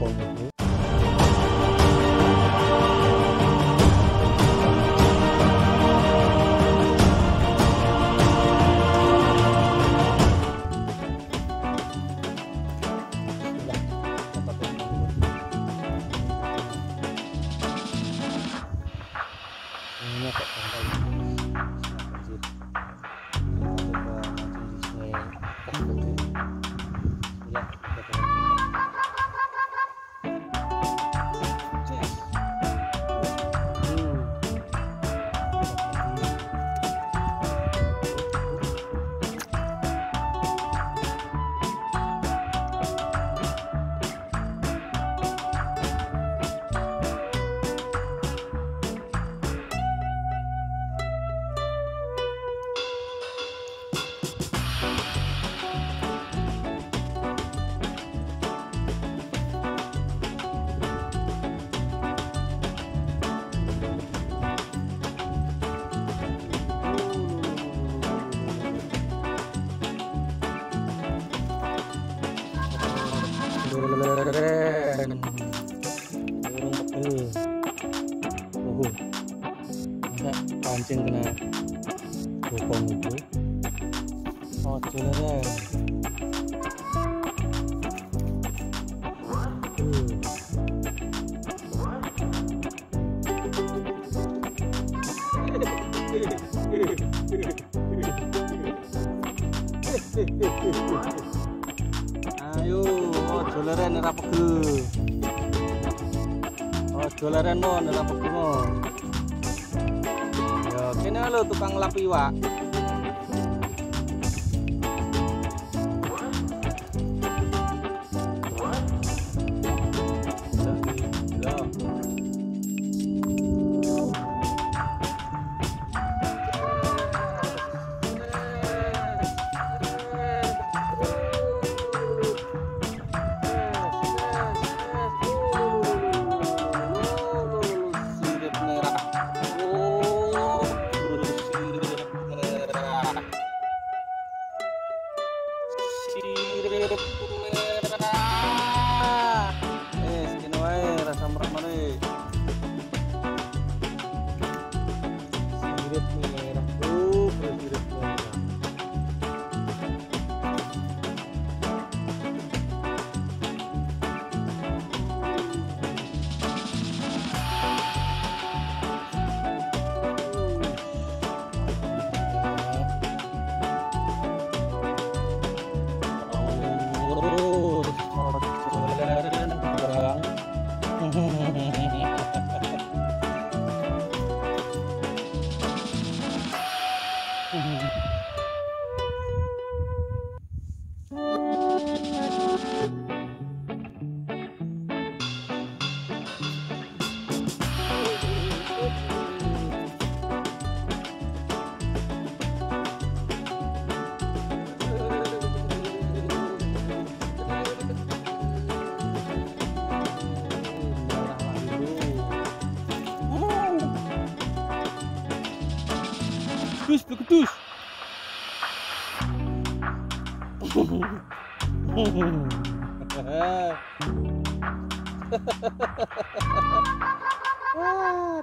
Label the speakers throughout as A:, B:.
A: bopong itu. Ini kok tanggal banjir. Mancing di sungai pancing kena bopong itu. Oh, leren. Ayo, ojo leren ora pegel. Ojo leren mon ora pegel mon. Yo, kene lho tukang lap iwak. Peketus.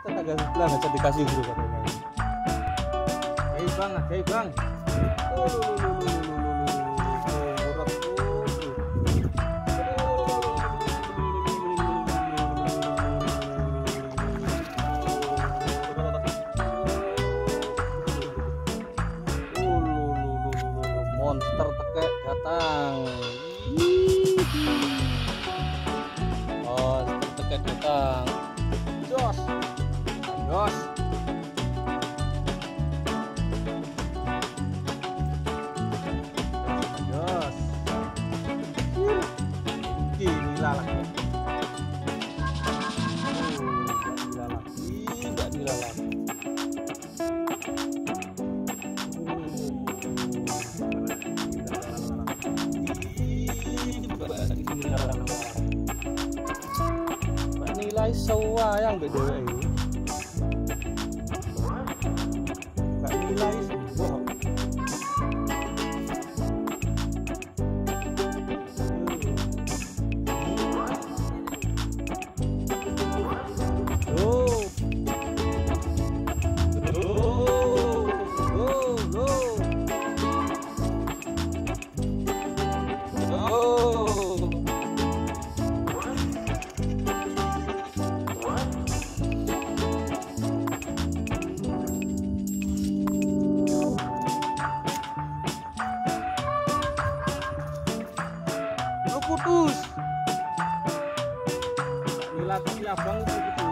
A: Tetangga sebelah nggak bisa dikasih dulu katanya. Hei bang. Monster tekek datang. Oh, tekek datang. Jos. Nila lagi. Nggak nila lagi. Nilai sewayang beda ini. Gak nilai sebuah. bola topi abang itu gitu.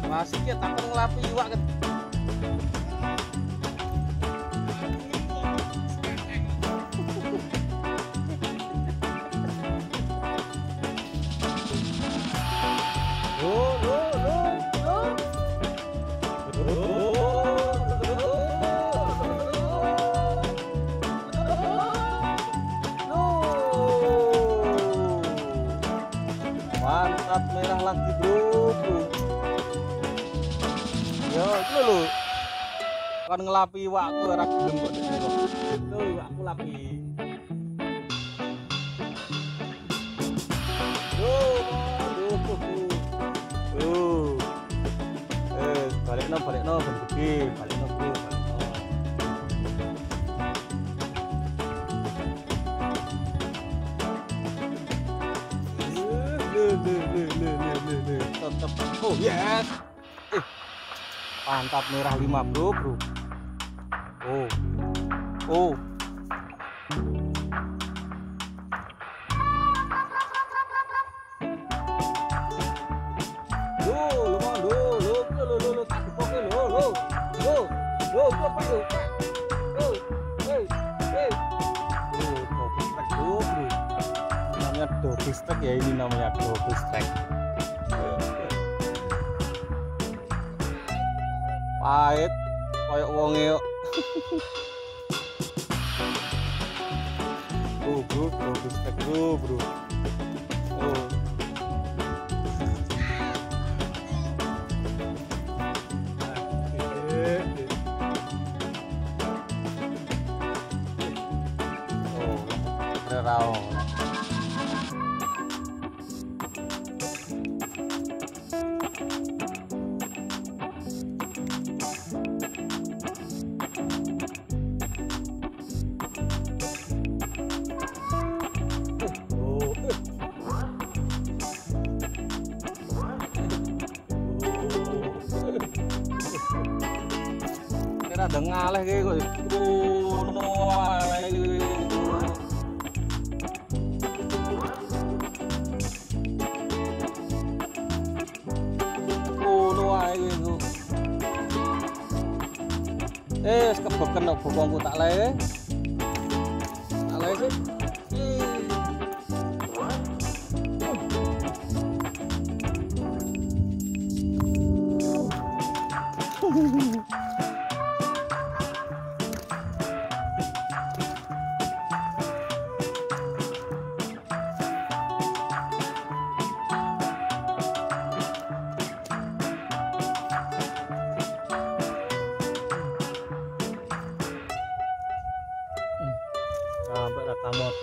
A: Masih ya takkan ngelapi iwak kan. Mantap, merah lagi bro. Yo, itu lho. Kan ngelapi iwakku ora gelem kok iki kok. Lho, iwakku lapi. Yo, aduh. Balikno ben gede, balikno bro, balikno. Tetep. Oh, yes. Mantap, merah 5 bro. Oh. Tak dipoke lo. Apa lo? Double strike bro. Namanya double strike ya, ini namanya double strike. Pahit koyok wonge yo. Bro, double strike bro. Rao. Kira ada ngaleh kayak gue. Kebeken kok bokongku tak leh sih. Sampai rata mot.